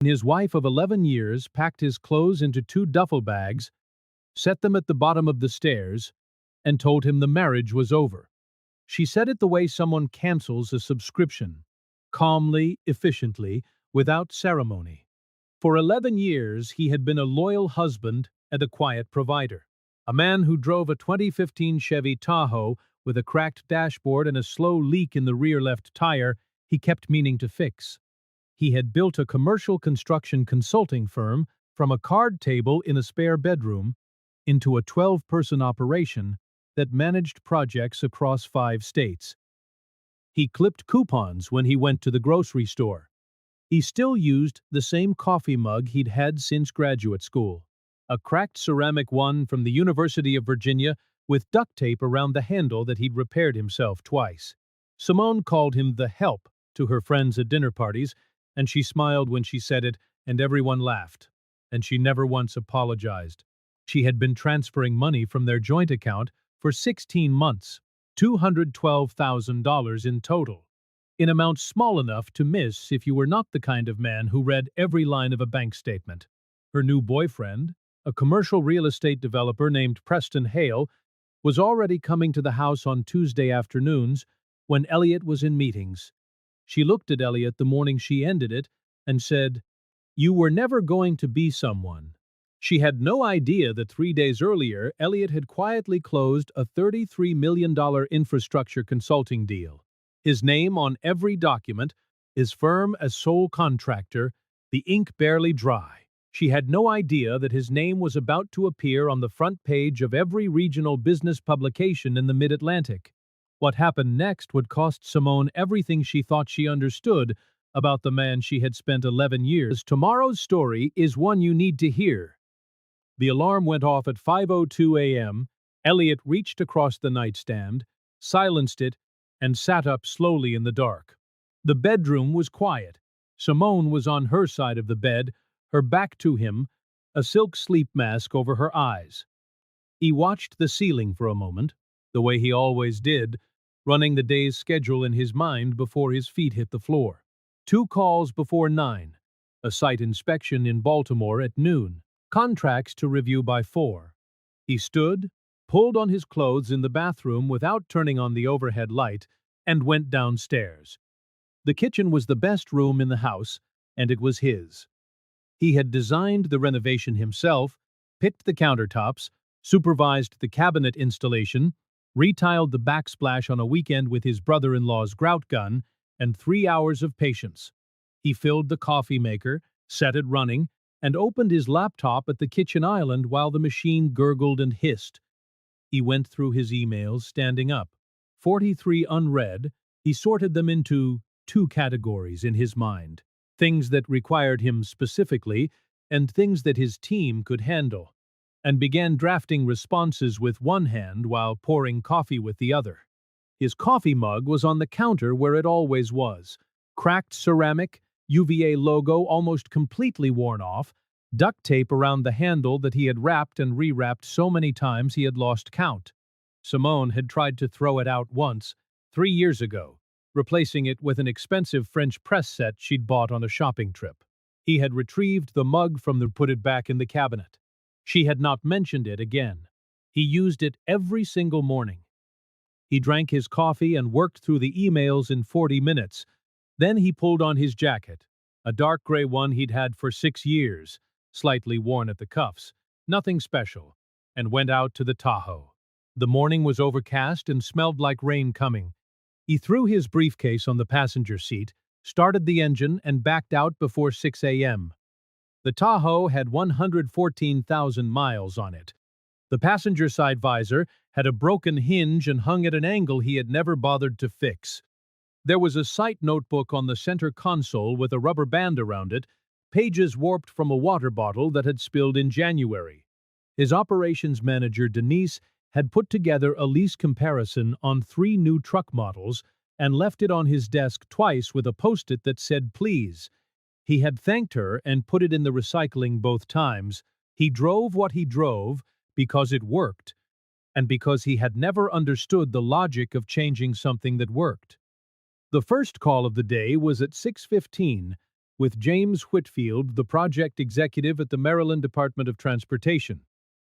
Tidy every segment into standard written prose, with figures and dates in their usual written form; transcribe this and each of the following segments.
His wife of 11 years packed his clothes into 2 duffel bags, set them at the bottom of the stairs, and told him the marriage was over. She said it the way someone cancels a subscription, calmly, efficiently, without ceremony. For 11 years, he had been a loyal husband and a quiet provider. A man who drove a 2015 Chevy Tahoe with a cracked dashboard and a slow leak in the rear left tire he kept meaning to fix. He had built a commercial construction consulting firm from a card table in a spare bedroom into a 12-person operation that managed projects across 5 states. He clipped coupons when he went to the grocery store. He still used the same coffee mug he'd had since graduate school, a cracked ceramic one from the University of Virginia with duct tape around the handle that he'd repaired himself twice. Simone called him the help to her friends at dinner parties, and she smiled when she said it, and everyone laughed. And she never once apologized. She had been transferring money from their joint account for 16 months, $212,000 in total, in amounts small enough to miss if you were not the kind of man who read every line of a bank statement. Her new boyfriend, a commercial real estate developer named Preston Hale, was already coming to the house on Tuesday afternoons when Elliot was in meetings. She looked at Elliot the morning she ended it and said, "You were never going to be someone." She had no idea that 3 days earlier, Elliot had quietly closed a $33 million infrastructure consulting deal. His name on every document, his firm as sole contractor, the ink barely dry. She had no idea that his name was about to appear on the front page of every regional business publication in the Mid-Atlantic. What happened next would cost Simone everything she thought she understood about the man she had spent 11 years. Tomorrow's story is one you need to hear. The alarm went off at 5:02 a.m. Elliot reached across the nightstand, silenced it, and sat up slowly in the dark. The bedroom was quiet. Simone was on her side of the bed, her back to him, a silk sleep mask over her eyes. He watched the ceiling for a moment, the way he always did, running the day's schedule in his mind before his feet hit the floor. 2 calls before 9, a site inspection in Baltimore at noon, contracts to review by 4. He stood, pulled on his clothes in the bathroom without turning on the overhead light, and went downstairs. The kitchen was the best room in the house, and it was his. He had designed the renovation himself, picked the countertops, supervised the cabinet installation, retiled the backsplash on a weekend with his brother-in-law's grout gun, and 3 hours of patience. He filled the coffee maker, set it running, and opened his laptop at the kitchen island while the machine gurgled and hissed. He went through his emails standing up. 43 unread, he sorted them into 2 categories in his mind: things that required him specifically and things that his team could handle, and began drafting responses with one hand while pouring coffee with the other. His coffee mug was on the counter where it always was. Cracked ceramic, UVA logo almost completely worn off, duct tape around the handle that he had wrapped and rewrapped so many times he had lost count. Simone had tried to throw it out once, 3 years ago, replacing it with an expensive French press set she'd bought on a shopping trip. He had retrieved the mug from the put it back in the cabinet. She had not mentioned it again. He used it every single morning. He drank his coffee and worked through the emails in 40 minutes. Then he pulled on his jacket, a dark gray one he'd had for 6 years, slightly worn at the cuffs, nothing special, and went out to the Tahoe. The morning was overcast and smelled like rain coming. He threw his briefcase on the passenger seat, started the engine, and backed out before 6 a.m. The Tahoe had 114,000 miles on it. The passenger side visor had a broken hinge and hung at an angle he had never bothered to fix. There was a site notebook on the center console with a rubber band around it, pages warped from a water bottle that had spilled in January. His operations manager, Denise, had put together a lease comparison on 3 new truck models and left it on his desk twice with a post-it that said, "Please." He had thanked her and put it in the recycling both times. He drove what he drove because it worked, and because he had never understood the logic of changing something that worked. The first call of the day was at 6:15, with James Whitfield, the project executive at the Maryland Department of Transportation.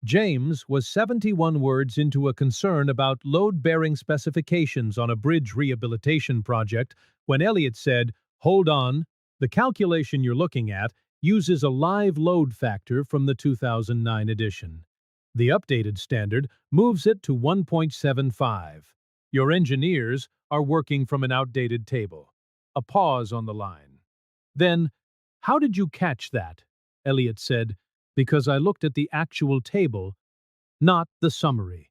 James was 71 words into a concern about load-bearing specifications on a bridge rehabilitation project when Elliott said, "Hold on, the calculation you're looking at uses a live load factor from the 2009 edition. The updated standard moves it to 1.75. Your engineers are working from an outdated table." A pause on the line. "Then, how did you catch that?" Elliott said, "Because I looked at the actual table, not the summary."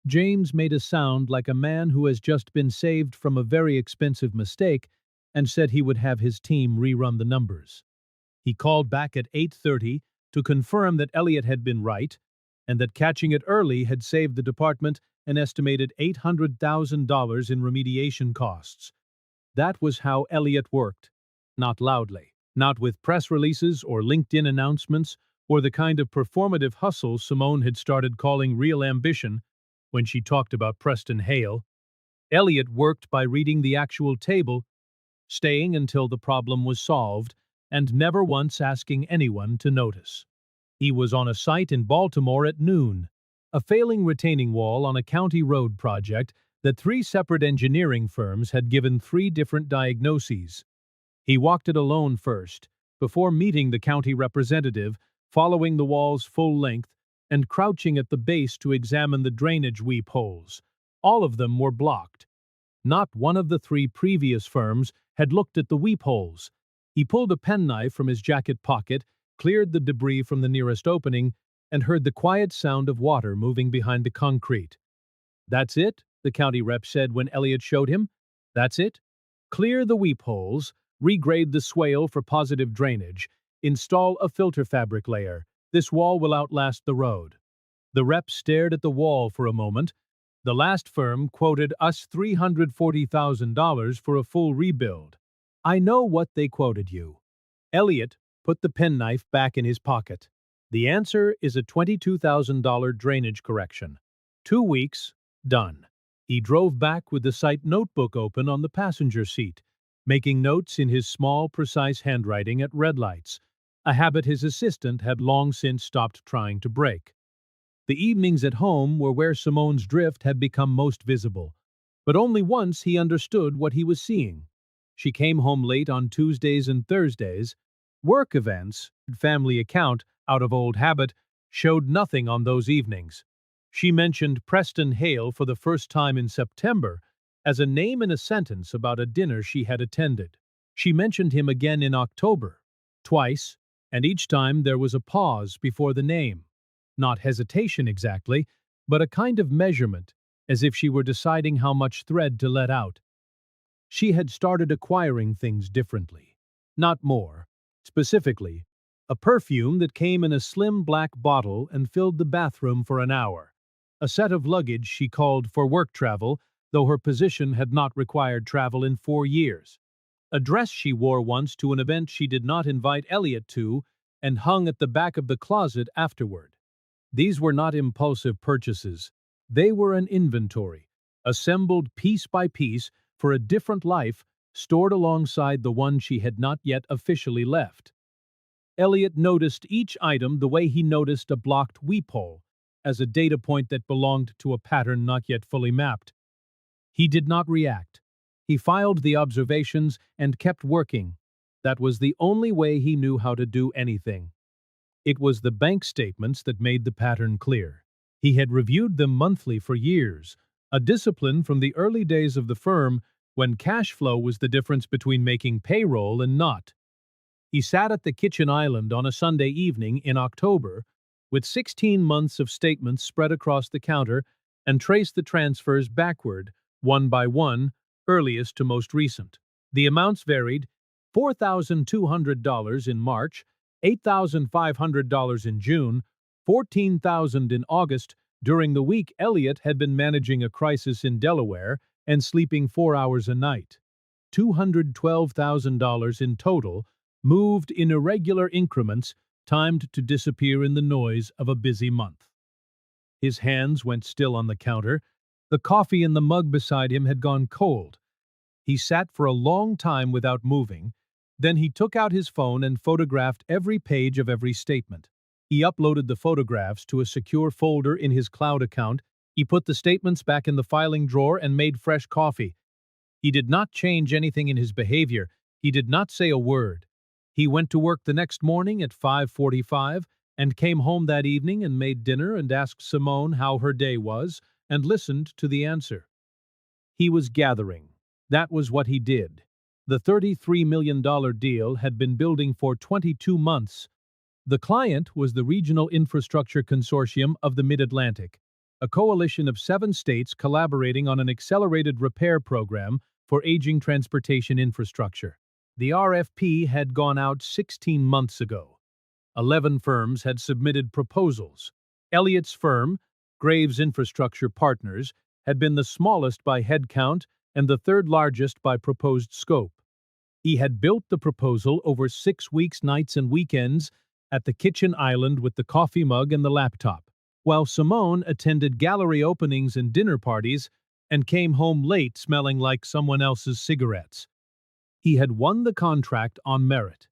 James made a sound like a man who has just been saved from a very expensive mistake and said he would have his team rerun the numbers. He called back at 8:30 to confirm that Elliott had been right and that catching it early had saved the department an estimated $800,000 in remediation costs. That was how Elliott worked. Not loudly, not with press releases or LinkedIn announcements, or the kind of performative hustle Simone had started calling real ambition when she talked about Preston Hale. Elliott worked by reading the actual table, staying until the problem was solved, and never once asking anyone to notice. He was on a site in Baltimore at noon, a failing retaining wall on a county road project that 3 separate engineering firms had given 3 different diagnoses. He walked it alone first, before meeting the county representative, following the wall's full length, and crouching at the base to examine the drainage weep holes. All of them were blocked. Not one of the 3 previous firms had looked at the weep holes. He pulled a penknife from his jacket pocket, cleared the debris from the nearest opening, and heard the quiet sound of water moving behind the concrete. "That's it," the county rep said when Elliott showed him. "That's it. Clear the weep holes, regrade the swale for positive drainage, install a filter fabric layer. This wall will outlast the road." The rep stared at the wall for a moment. "The last firm quoted us $340,000 for a full rebuild." "I know what they quoted you." Elliott put the penknife back in his pocket. "The answer is a $22,000 drainage correction. 2 weeks, done." He drove back with the site notebook open on the passenger seat, making notes in his small, precise handwriting at red lights, a habit his assistant had long since stopped trying to break. The evenings at home were where Simone's drift had become most visible, but only once he understood what he was seeing. She came home late on Tuesdays and Thursdays. Work events, family account, out of old habit, showed nothing on those evenings. She mentioned Preston Hale for the first time in September as a name in a sentence about a dinner she had attended. She mentioned him again in October, twice, and each time there was a pause before the name. Not hesitation exactly, but a kind of measurement, as if she were deciding how much thread to let out. She had started acquiring things differently. Not more. Specifically, a perfume that came in a slim black bottle and filled the bathroom for an hour. A set of luggage she called for work travel, though her position had not required travel in 4 years. A dress she wore once to an event she did not invite Elliott to and hung at the back of the closet afterward. These were not impulsive purchases. They were an inventory, assembled piece by piece for a different life, stored alongside the one she had not yet officially left. Elliott noticed each item the way he noticed a blocked weep hole, as a data point that belonged to a pattern not yet fully mapped. He did not react. He filed the observations and kept working. That was the only way he knew how to do anything. It was the bank statements that made the pattern clear. He had reviewed them monthly for years, a discipline from the early days of the firm when cash flow was the difference between making payroll and not. He sat at the kitchen island on a Sunday evening in October with 16 months of statements spread across the counter and traced the transfers backward, one by one, earliest to most recent. The amounts varied: $4,200 in March, $8,500 in June, $14,000 in August. During the week, Elliott had been managing a crisis in Delaware and sleeping 4 hours a night. $212,000 in total, moved in irregular increments, timed to disappear in the noise of a busy month. His hands went still on the counter. The coffee in the mug beside him had gone cold. He sat for a long time without moving, Then he took out his phone and photographed every page of every statement. He uploaded the photographs to a secure folder in his cloud account. He put the statements back in the filing drawer and made fresh coffee. He did not change anything in his behavior. He did not say a word. He went to work the next morning at 5:45 and came home that evening and made dinner and asked Simone how her day was and listened to the answer. He was gathering. That was what he did. The $33 million deal had been building for 22 months. The client was the Regional Infrastructure Consortium of the Mid-Atlantic, a coalition of 7 states collaborating on an accelerated repair program for aging transportation infrastructure. The RFP had gone out 16 months ago. 11 firms had submitted proposals. Elliott's firm, Graves Infrastructure Partners, had been the smallest by headcount and the third largest by proposed scope. He had built the proposal over 6 weeks, nights, and weekends at the kitchen island with the coffee mug and the laptop, while Simone attended gallery openings and dinner parties and came home late smelling like someone else's cigarettes. He had won the contract on merit.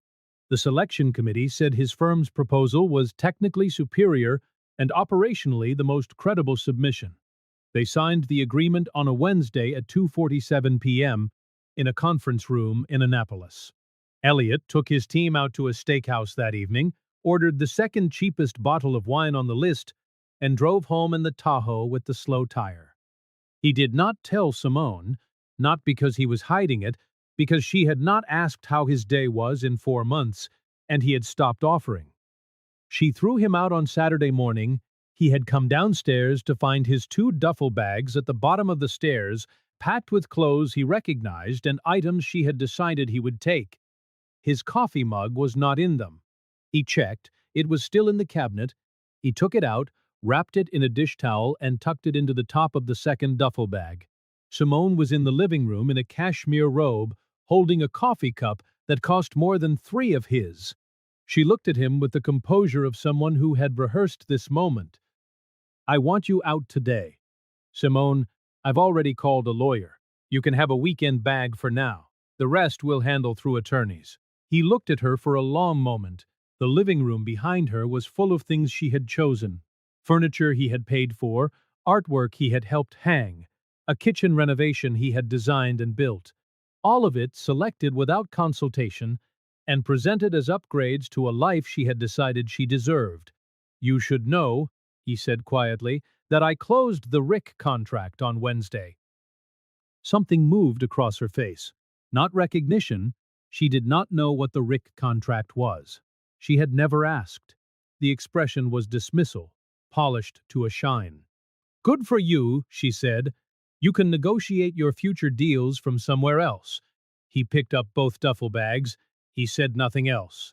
The selection committee said his firm's proposal was technically superior and operationally the most credible submission. They signed the agreement on a Wednesday at 2:47 p.m. in a conference room in Annapolis. Elliott took his team out to a steakhouse that evening, ordered the second cheapest bottle of wine on the list, and drove home in the Tahoe with the slow tire. He did not tell Simone, not because he was hiding it, because she had not asked how his day was in 4 months, and he had stopped offering. She threw him out on Saturday morning. He had come downstairs to find his 2 duffel bags at the bottom of the stairs, packed with clothes he recognized and items she had decided he would take. His coffee mug was not in them. He checked. It was still in the cabinet. He took it out, wrapped it in a dish towel, and tucked it into the top of the second duffel bag. Simone was in the living room in a cashmere robe, holding a coffee cup that cost more than 3 of his. She looked at him with the composure of someone who had rehearsed this moment. "I want you out today." "Simone, I've already called a lawyer. You can have a weekend bag for now. The rest we'll handle through attorneys." He looked at her for a long moment. The living room behind her was full of things she had chosen. Furniture he had paid for, artwork he had helped hang, a kitchen renovation he had designed and built. All of it selected without consultation and presented as upgrades to a life she had decided she deserved. "You should know," he said quietly, "that I closed the RIC contract on Wednesday." Something moved across her face. Not recognition. She did not know what the RIC contract was. She had never asked. The expression was dismissal, polished to a shine. "Good for you," she said. "You can negotiate your future deals from somewhere else." He picked up both duffel bags. He said nothing else.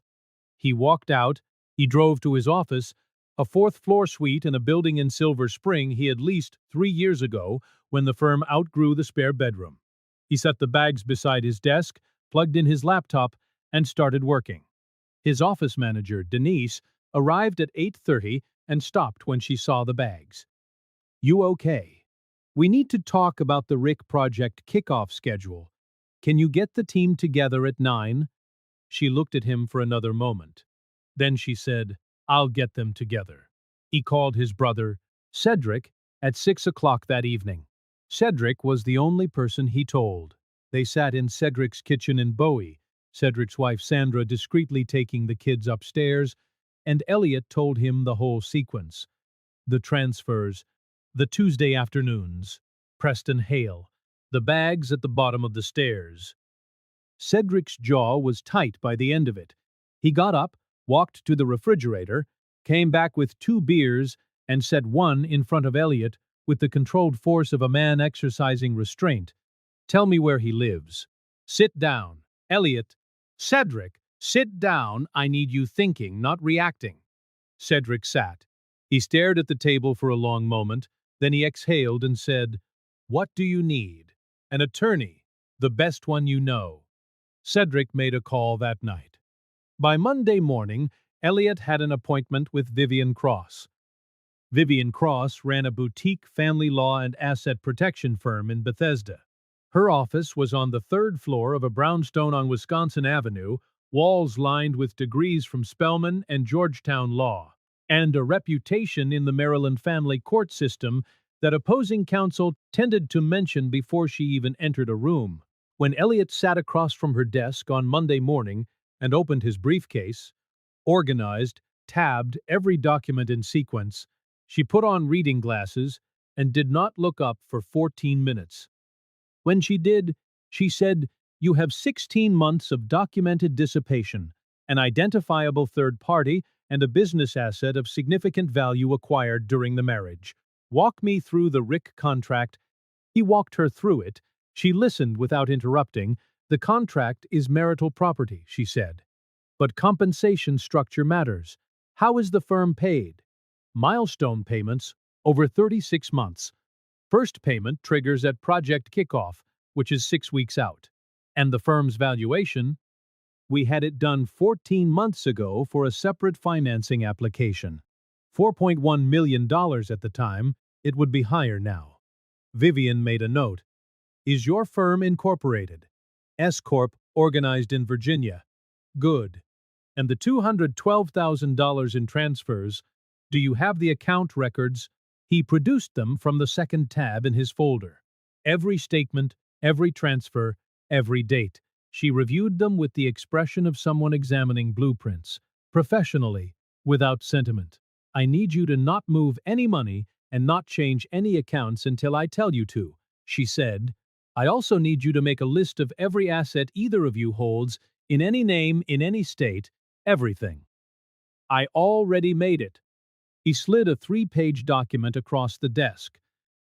He walked out. He drove to his office, a 4th-floor suite in a building in Silver Spring he had leased 3 years ago when the firm outgrew the spare bedroom. He set the bags beside his desk, plugged in his laptop, and started working. His office manager, Denise, arrived at 8:30 and stopped when she saw the bags. "You okay? We need to talk about the RIC project kickoff schedule. Can you get the team together at 9? She looked at him for another moment. Then she said, "I'll get them together." He called his brother, Cedric, at 6 o'clock that evening. Cedric was the only person he told. They sat in Cedric's kitchen in Bowie, Cedric's wife Sandra discreetly taking the kids upstairs, and Elliott told him the whole sequence. The transfers, the Tuesday afternoons, Preston Hale, the bags at the bottom of the stairs. Cedric's jaw was tight by the end of it. He got up, walked to the refrigerator, came back with 2 beers, and set one in front of Elliott with the controlled force of a man exercising restraint. "Tell me where he lives." "Sit down." "Elliott." "Cedric, sit down. I need you thinking, not reacting." Cedric sat. He stared at the table for a long moment, then he exhaled and said, "What do you need?" "An attorney. The best one you know." Cedric made a call that night. By Monday morning, Elliott had an appointment with Vivian Cross. Vivian Cross ran a boutique family law and asset protection firm in Bethesda. Her office was on the third floor of a brownstone on Wisconsin Avenue, walls lined with degrees from Spelman and Georgetown law, and a reputation in the Maryland family court system that opposing counsel tended to mention before she even entered a room. When Elliot sat across from her desk on Monday morning and opened his briefcase, organized, tabbed every document in sequence, she put on reading glasses and did not look up for 14 minutes. When she did, she said, "You have 16 months of documented dissipation, an identifiable third party, and a business asset of significant value acquired during the marriage. Walk me through the Rick contract." He walked her through it. She listened without interrupting. "The contract is marital property," she said. "But compensation structure matters. How is the firm paid?" "Milestone payments over 36 months. First payment triggers at project kickoff, which is 6 weeks out. And the firm's valuation? We had it done 14 months ago for a separate financing application. $4.1 million at the time. It would be higher now." Vivian made a note. "Is your firm incorporated?" "S Corp, organized in Virginia." "Good. And the $212,000 in transfers, do you have the account records?" He produced them from the second tab in his folder. Every statement, every transfer, every date. She reviewed them with the expression of someone examining blueprints, professionally, without sentiment. "I need you to not move any money and not change any accounts until I tell you to," she said. "I also need you to make a list of every asset either of you holds, in any name, in any state, everything." "I already made it." He slid a 3-page document across the desk.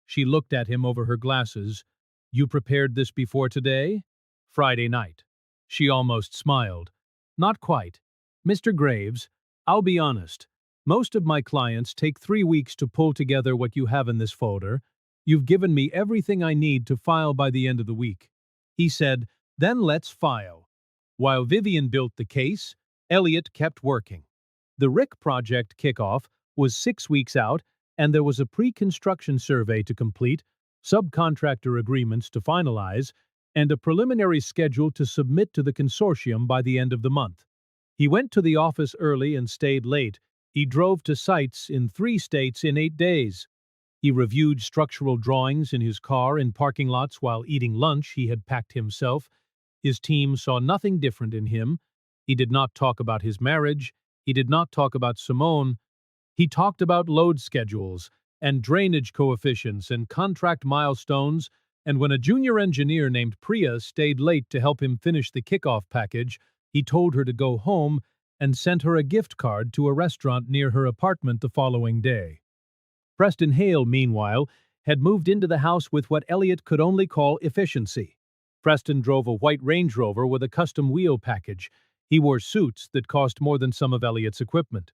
She looked at him over her glasses. "You prepared this before today?" "Friday night." She almost smiled. "Not quite. Mr. Graves, I'll be honest. Most of my clients take 3 weeks to pull together what you have in this folder. You've given me everything I need to file by the end of the week." He said, "Then let's file." While Vivian built the case, Elliot kept working. The Rick project kickoff was 6 weeks out, and there was a pre-construction survey to complete, subcontractor agreements to finalize, and a preliminary schedule to submit to the consortium by the end of the month. He went to the office early and stayed late. He drove to sites in 3 states in 8 days. He reviewed structural drawings in his car in parking lots while eating lunch he had packed himself. His team saw nothing different in him. He did not talk about his marriage. He did not talk about Simone. He talked about load schedules and drainage coefficients and contract milestones, and when a junior engineer named Priya stayed late to help him finish the kickoff package, he told her to go home and sent her a gift card to a restaurant near her apartment the following day. Preston Hale, meanwhile, had moved into the house with what Elliot could only call efficiency. Preston drove a white Range Rover with a custom wheel package. He wore suits that cost more than some of Elliot's equipment.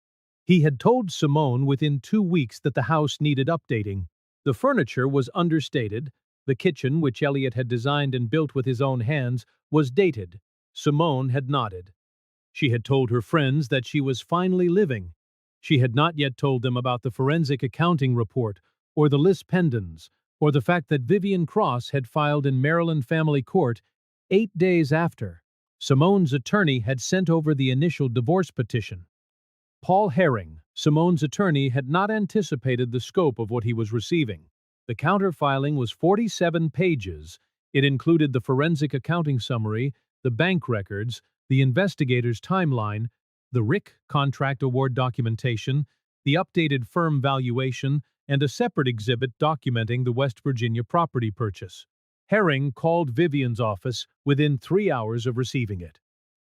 He had told Simone within 2 weeks that the house needed updating. The furniture was understated. The kitchen, which Elliot had designed and built with his own hands, was dated. Simone had nodded. She had told her friends that she was finally living. She had not yet told them about the forensic accounting report, or the lis pendens, or the fact that Vivian Cross had filed in Maryland Family Court 8 days after. Simone's attorney had sent over the initial divorce petition. Paul Herring, Simone's attorney, had not anticipated the scope of what he was receiving. The counter-filing was 47 pages. It included the forensic accounting summary, the bank records, the investigator's timeline, the Rick contract award documentation, the updated firm valuation, and a separate exhibit documenting the West Virginia property purchase. Herring called Vivian's office within 3 hours of receiving it.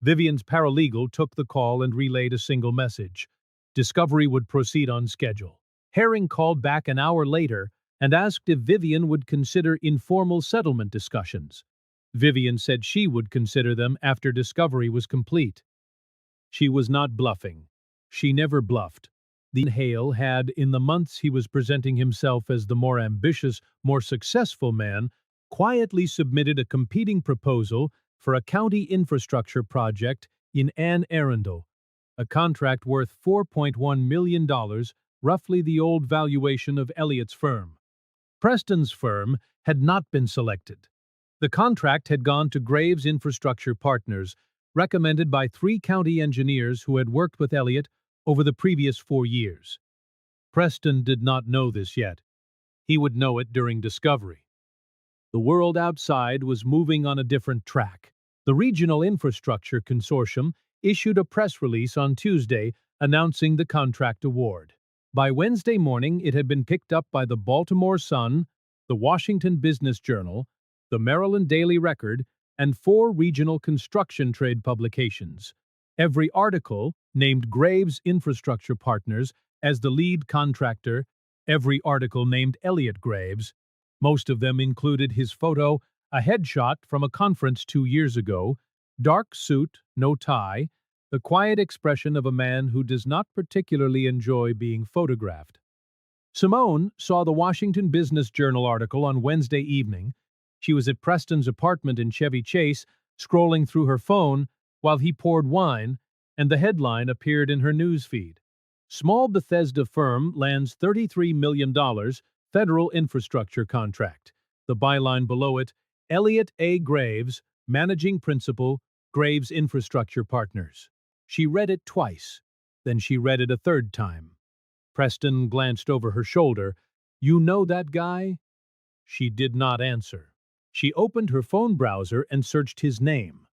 Vivian's paralegal took the call and relayed a single message. Discovery would proceed on schedule. Herring called back an hour later and asked if Vivian would consider informal settlement discussions. Vivian said she would consider them after discovery was complete. She was not bluffing. She never bluffed. Hale had, in the months he was presenting himself as the more ambitious, more successful man, quietly submitted a competing proposal for a county infrastructure project in Anne Arundel, a contract worth $4.1 million, roughly the old valuation of Elliot's firm. Preston's firm had not been selected. The contract had gone to Graves Infrastructure Partners, recommended by 3 county engineers who had worked with Elliott over the previous 4 years. Preston did not know this yet. He would know it during discovery. The world outside was moving on a different track. The Regional Infrastructure Consortium issued a press release on Tuesday announcing the contract award. By Wednesday morning, it had been picked up by the Baltimore Sun, the Washington Business Journal, the Maryland Daily Record, and 4 regional construction trade publications. Every article named Graves Infrastructure Partners as the lead contractor, every article named Elliott Graves. Most of them included his photo, a headshot from a conference 2 years ago, dark suit, no tie, the quiet expression of a man who does not particularly enjoy being photographed. Simone saw the Washington Business Journal article on Wednesday evening. She was at Preston's apartment in Chevy Chase, scrolling through her phone while he poured wine, and the headline appeared in her newsfeed. Small Bethesda firm lands $33 million federal infrastructure contract. The byline below it, Elliott A. Graves, Managing Principal, Graves Infrastructure Partners. She read it twice. Then she read it a third time. Preston glanced over her shoulder. "You know that guy?" She did not answer. She opened her phone browser and searched his name.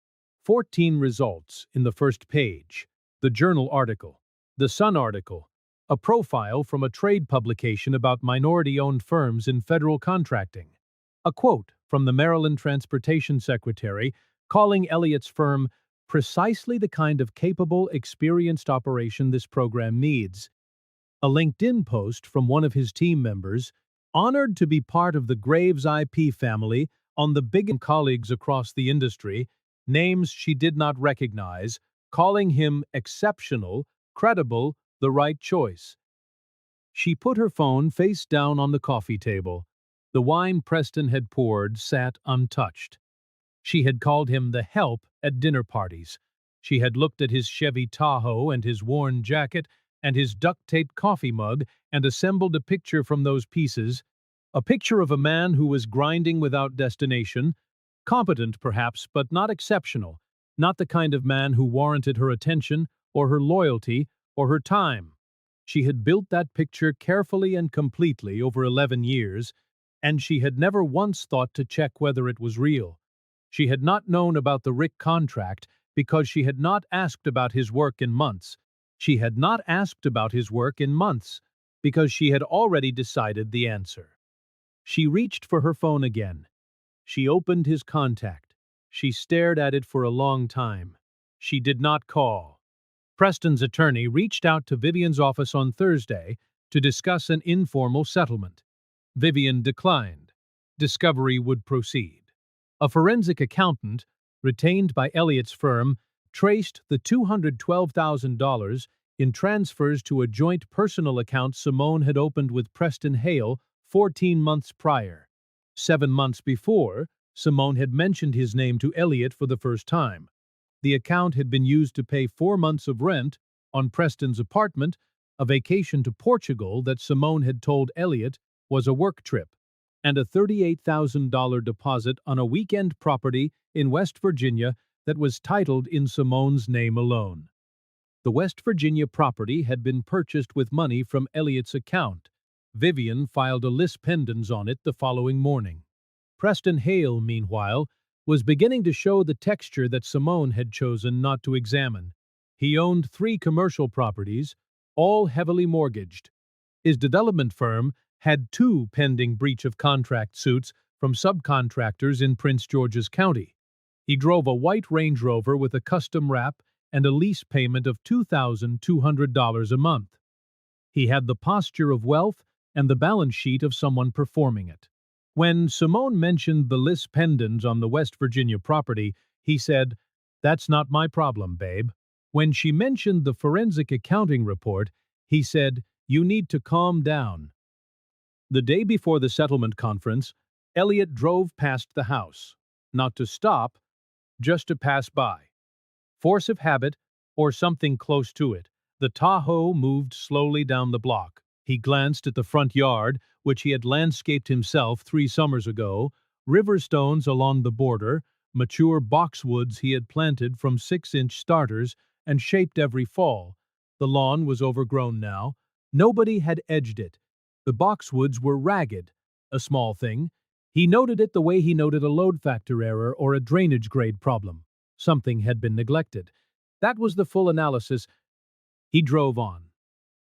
14 results in the first page. The Journal article, the Sun article, a profile from a trade publication about minority-owned firms in federal contracting. A quote from the Maryland Transportation Secretary calling Elliott's firm precisely the kind of capable, experienced operation this program needs. A LinkedIn post from one of his team members, honored to be part of the Graves IP family on the big colleagues across the industry, names she did not recognize, calling him exceptional, credible, the right choice. She put her phone face down on the coffee table. The wine Preston had poured sat untouched. She had called him the help at dinner parties. She had looked at his Chevy Tahoe and his worn jacket and his duct-taped coffee mug and assembled a picture from those pieces, a picture of a man who was grinding without destination, competent perhaps, but not exceptional, not the kind of man who warranted her attention or her loyalty or her time. She had built that picture carefully and completely over 11 years, and she had never once thought to check whether it was real. She had not known about the Rick contract because she had not asked about his work in months. She had not asked about his work in months because she had already decided the answer. She reached for her phone again. She opened his contact. She stared at it for a long time. She did not call. Preston's attorney reached out to Vivian's office on Thursday to discuss an informal settlement. Vivian declined. Discovery would proceed. A forensic accountant, retained by Elliott's firm, traced the $212,000 in transfers to a joint personal account Simone had opened with Preston Hale 14 months prior. 7 months before, Simone had mentioned his name to Elliott for the first time. The account had been used to pay 4 months of rent on Preston's apartment, a vacation to Portugal that Simone had told Elliott was a work trip, and a $38,000 deposit on a weekend property in West Virginia that was titled in Simone's name alone. The West Virginia property had been purchased with money from Elliott's account. Vivian filed a lis pendens on it the following morning. Preston Hale, meanwhile, was beginning to show the texture that Simone had chosen not to examine. He owned 3 commercial properties, all heavily mortgaged. His development firm had 2 pending breach of contract suits from subcontractors in Prince George's County. He drove a white Range Rover with a custom wrap and a lease payment of $2,200 a month. He had the posture of wealth and the balance sheet of someone performing it. When Simone mentioned the lis pendens on the West Virginia property, he said, "That's not my problem, babe." When she mentioned the forensic accounting report, he said, "You need to calm down." The day before the settlement conference, Elliott drove past the house, not to stop, just to pass by. Force of habit, or something close to it, the Tahoe moved slowly down the block. He glanced at the front yard, which he had landscaped himself 3 summers ago, river stones along the border, mature boxwoods he had planted from 6-inch starters and shaped every fall. The lawn was overgrown now. Nobody had edged it. The boxwoods were ragged, a small thing. He noted it the way he noted a load factor error or a drainage grade problem. Something had been neglected. That was the full analysis. He drove on.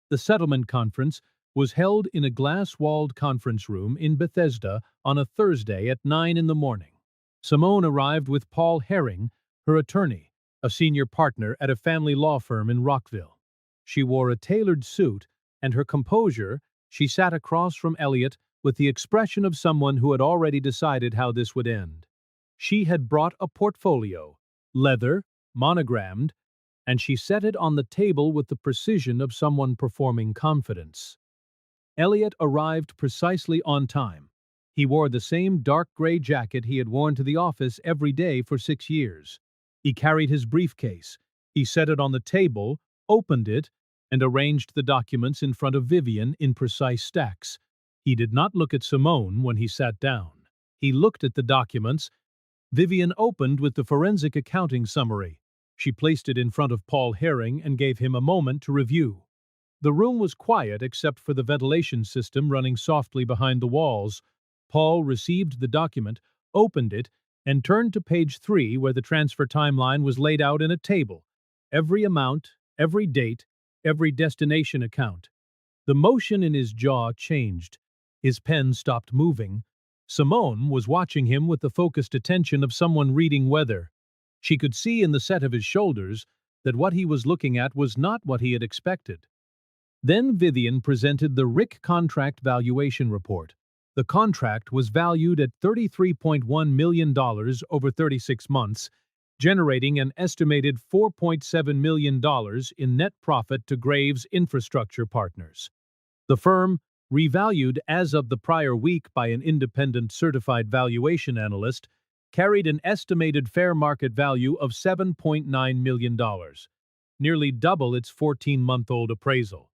The settlement conference was held in a glass-walled conference room in Bethesda on a Thursday at 9 in the morning. Simone arrived with Paul Herring, her attorney, a senior partner at a family law firm in Rockville. She wore a tailored suit, and her composure, she sat across from Elliot with the expression of someone who had already decided how this would end. She had brought a portfolio, leather, monogrammed, and she set it on the table with the precision of someone performing confidence. Elliot arrived precisely on time. He wore the same dark gray jacket he had worn to the office every day for 6 years. He carried his briefcase. He set it on the table, opened it, and arranged the documents in front of Vivian in precise stacks. He did not look at Simone when he sat down. He looked at the documents. Vivian opened with the forensic accounting summary. She placed it in front of Paul Herring and gave him a moment to review. The room was quiet except for the ventilation system running softly behind the walls. Paul received the document, opened it, and turned to page 3 where the transfer timeline was laid out in a table. Every amount, every date, every destination account. The motion in his jaw changed. His pen stopped moving. Simone was watching him with the focused attention of someone reading weather. She could see in the set of his shoulders that what he was looking at was not what he had expected. Then Vivian presented the RIC contract valuation report. The contract was valued at $33.1 million over 36 months, generating an estimated $4.7 million in net profit to Graves Infrastructure Partners. The firm, revalued as of the prior week by an independent certified valuation analyst, carried an estimated fair market value of $7.9 million, nearly double its 14-month-old appraisal.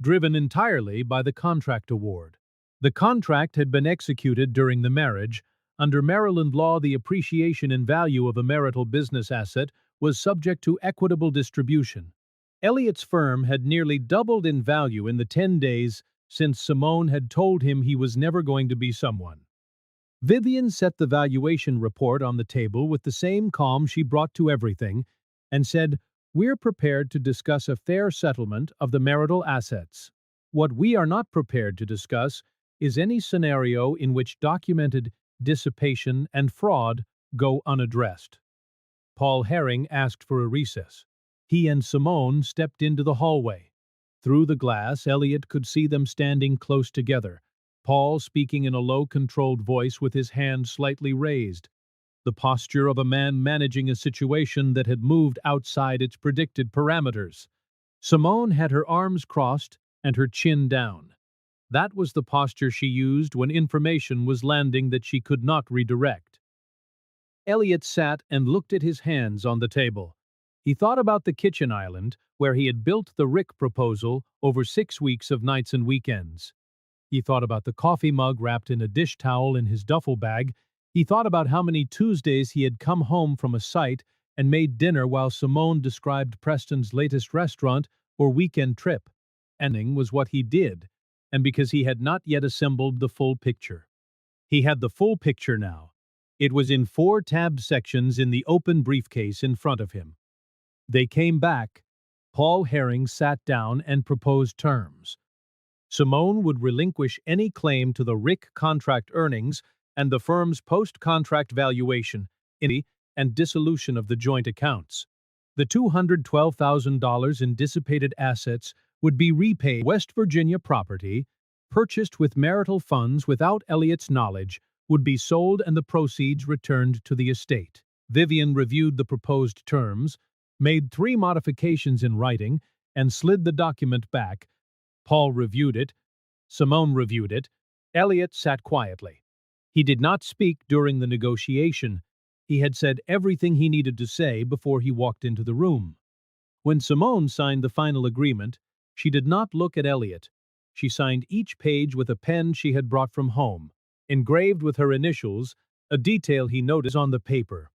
Driven entirely by the contract award. The contract had been executed during the marriage. Under Maryland law, the appreciation in value of a marital business asset was subject to equitable distribution. Elliot's firm had nearly doubled in value in the 10 days since Simone had told him he was never going to be someone. Vivian set the valuation report on the table with the same calm she brought to everything and said, "We're prepared to discuss a fair settlement of the marital assets. What we are not prepared to discuss is any scenario in which documented dissipation and fraud go unaddressed." Paul Herring asked for a recess. He and Simone stepped into the hallway. Through the glass, Elliot could see them standing close together, Paul speaking in a low, controlled voice with his hand slightly raised, the posture of a man managing a situation that had moved outside its predicted parameters. Simone had her arms crossed and her chin down. That was the posture she used when information was landing that she could not redirect. Elliot sat and looked at his hands on the table. He thought about the kitchen island where he had built the RIC proposal over 6 weeks of nights and weekends. He thought about the coffee mug wrapped in a dish towel in his duffel bag. He thought about how many Tuesdays he had come home from a site and made dinner while Simone described Preston's latest restaurant or weekend trip. Ending was what he did, and because he had not yet assembled the full picture. He had the full picture now. It was in 4 tabbed sections in the open briefcase in front of him. They came back. Paul Herring sat down and proposed terms. Simone would relinquish any claim to the RIC contract earnings and the firm's post-contract valuation, and dissolution of the joint accounts. The $212,000 in dissipated assets would be repaid. West Virginia property, purchased with marital funds without Elliot's knowledge, would be sold and the proceeds returned to the estate. Vivian reviewed the proposed terms, made 3 modifications in writing, and slid the document back. Paul reviewed it. Simone reviewed it. Elliot sat quietly. He did not speak during the negotiation. He had said everything he needed to say before he walked into the room. When Simone signed the final agreement, she did not look at Elliot. She signed each page with a pen she had brought from home. engraved with her initials, a detail he noticed on the paper.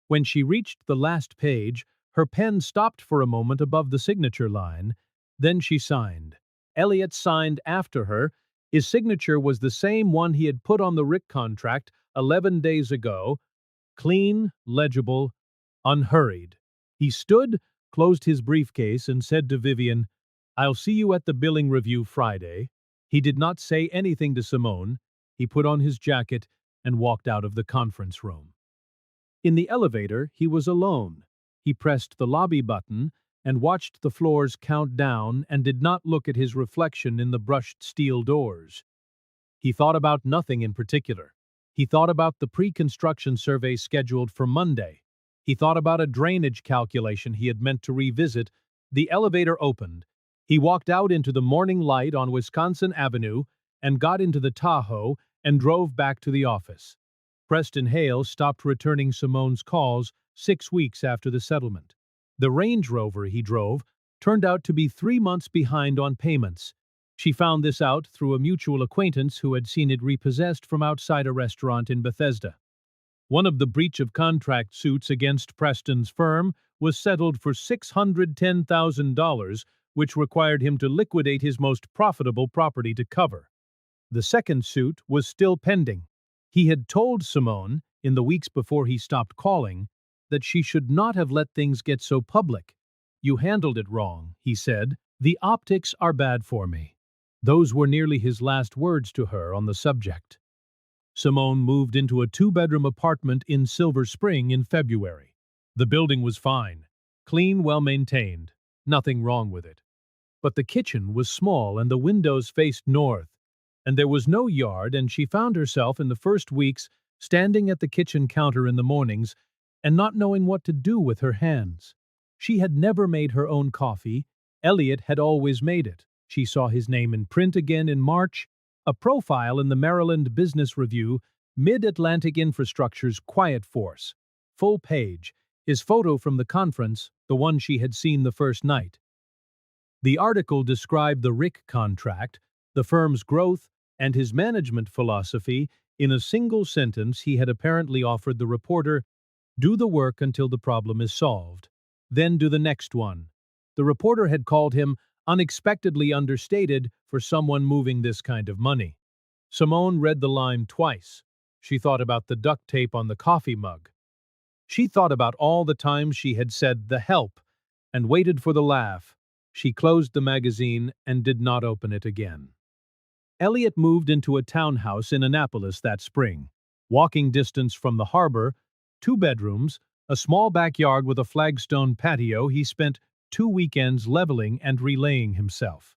When she reached the last page, her pen stopped for a moment above the signature line. Then she signed. Elliot signed after her. His signature was the same one he had put on the Rick contract 11 days ago, clean, legible, unhurried. He stood, closed his briefcase, and said to Vivian, "I'll see you at the billing review Friday." He did not say anything to Simone. He put on his jacket and walked out of the conference room. In the elevator, he was alone. He pressed the lobby button and watched the floors count down and did not look at his reflection in the brushed steel doors. He thought about nothing in particular. He thought about the pre-construction survey scheduled for Monday. He thought about a drainage calculation he had meant to revisit. The elevator opened. He walked out into the morning light on Wisconsin Avenue and got into the Tahoe and drove back to the office. Preston Hale stopped returning Simone's calls 6 weeks after the settlement. The Range Rover he drove turned out to be 3 months behind on payments. She found this out through a mutual acquaintance who had seen it repossessed from outside a restaurant in Bethesda. One of the breach of contract suits against Preston's firm was settled for $610,000, which required him to liquidate his most profitable property to cover. The second suit was still pending. He had told Simone, in the weeks before he stopped calling, that she should not have let things get so public. "You handled it wrong," he said. "The optics are bad for me." Those were nearly his last words to her on the subject. Simone moved into a 2-bedroom apartment in Silver Spring in February. The building was fine, clean, well-maintained, nothing wrong with it. But the kitchen was small and the windows faced north, and there was no yard, and she found herself in the first weeks standing at the kitchen counter in the mornings and not knowing what to do with her hands. She had never made her own coffee. Elliot had always made it. She saw his name in print again in March, a profile in the Maryland Business Review, Mid-Atlantic Infrastructure's Quiet Force. Full page, his photo from the conference, the one she had seen the first night. The article described the Rick contract, the firm's growth, and his management philosophy. In a single sentence, he had apparently offered the reporter, "Do the work until the problem is solved. Then do the next one." The reporter had called him unexpectedly understated for someone moving this kind of money. Simone read the line twice. She thought about the duct tape on the coffee mug. She thought about all the times she had said "the help" and waited for the laugh. She closed the magazine and did not open it again. Elliot moved into a townhouse in Annapolis that spring. Walking distance from the harbor, 2 bedrooms, a small backyard with a flagstone patio. He spent 2 weekends leveling and relaying himself.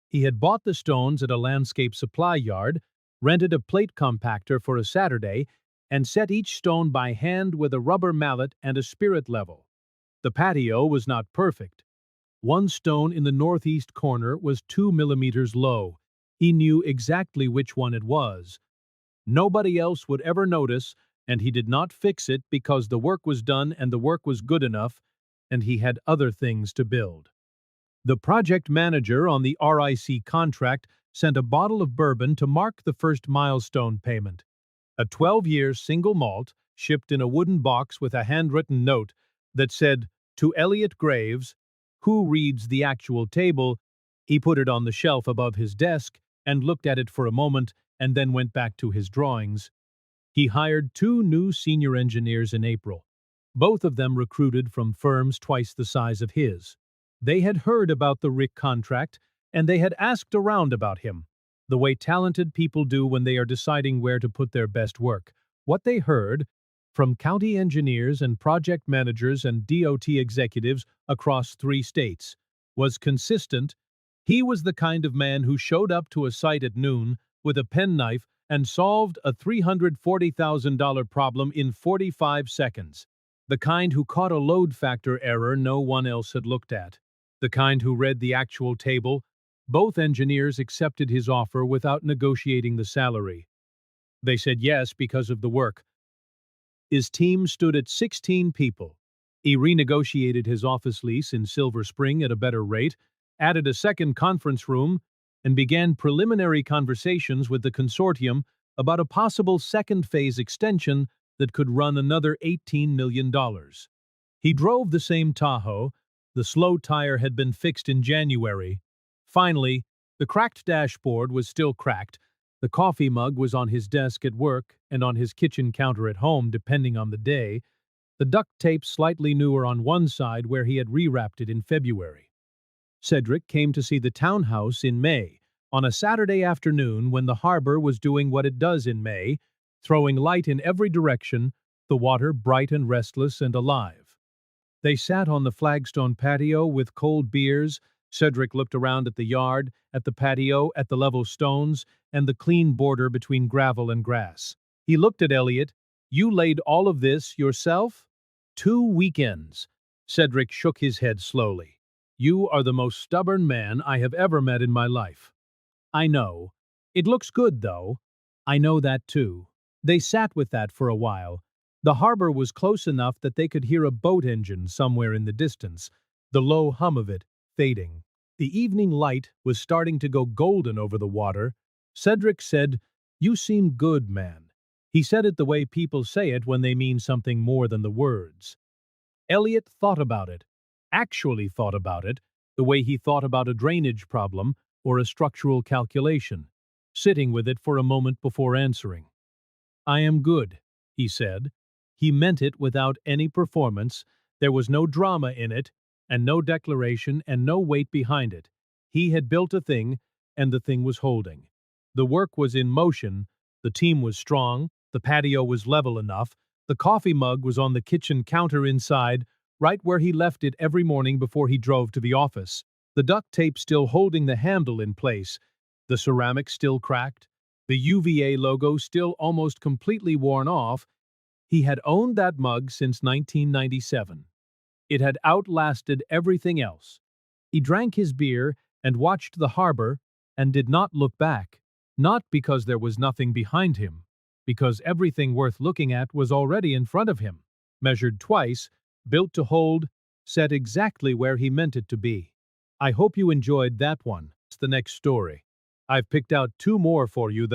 He had bought the stones at a landscape supply yard, rented a plate compactor for a Saturday, and set each stone by hand with a rubber mallet and a spirit level. The patio was not perfect. One stone in the northeast corner was 2 millimeters low. He knew exactly which one it was. Nobody else would ever notice, and he did not fix it because the work was done and the work was good enough, and he had other things to build. The project manager on the RIC contract sent a bottle of bourbon to mark the first milestone payment. A 12-year single malt shipped in a wooden box with a handwritten note that said, "To Elliot Graves, who reads the actual table." He put it on the shelf above his desk and looked at it for a moment and then went back to his drawings. He hired 2 new senior engineers in April, both of them recruited from firms twice the size of his. They had heard about the Rick contract, and they had asked around about him, the way talented people do when they are deciding where to put their best work. What they heard from county engineers and project managers and DOT executives across 3 states was consistent. He was the kind of man who showed up to a site at noon with a penknife and solved a $340,000 problem in 45 seconds. The kind who caught a load factor error no one else had looked at. The kind who read the actual table. Both engineers accepted his offer without negotiating the salary. They said yes because of the work. His team stood at 16 people. He renegotiated his office lease in Silver Spring at a better rate, added a second conference room, and began preliminary conversations with the consortium about a possible second-phase extension that could run another $18 million. He drove the same Tahoe. The slow tire had been fixed in January. Finally, the cracked dashboard was still cracked. The coffee mug was on his desk at work and on his kitchen counter at home, depending on the day. The duct tape slightly newer on one side where he had rewrapped it in February. Cedric came to see the townhouse in May, on a Saturday afternoon when the harbor was doing what it does in May, throwing light in every direction, the water bright and restless and alive. They sat on the flagstone patio with cold beers. Cedric looked around at the yard, at the patio, at the level stones, and the clean border between gravel and grass. He looked at Elliot. "You laid all of this yourself?" "2 weekends." Cedric shook his head slowly. "You are the most stubborn man I have ever met in my life." "I know. It looks good, though." "I know that, too." They sat with that for a while. The harbor was close enough that they could hear a boat engine somewhere in the distance, the low hum of it fading. The evening light was starting to go golden over the water. Cedric said, "You seem good, man." He said it the way people say it when they mean something more than the words. Elliot thought about it, actually thought about it, the way he thought about a drainage problem or a structural calculation, sitting with it for a moment before answering. "I am good," he said. He meant it without any performance. There was no drama in it, and no declaration and no weight behind it. He had built a thing, and the thing was holding. The work was in motion, the team was strong, the patio was level enough, the coffee mug was on the kitchen counter inside, right where he left it every morning before he drove to the office. The duct tape still holding the handle in place, the ceramic still cracked, the UVA logo still almost completely worn off. He had owned that mug since 1997. It had outlasted everything else. He drank his beer and watched the harbor and did not look back, not because there was nothing behind him, because everything worth looking at was already in front of him, measured twice, built to hold, set exactly where he meant it to be. I hope you enjoyed that one. It's the next story. I've picked out 2 more for you that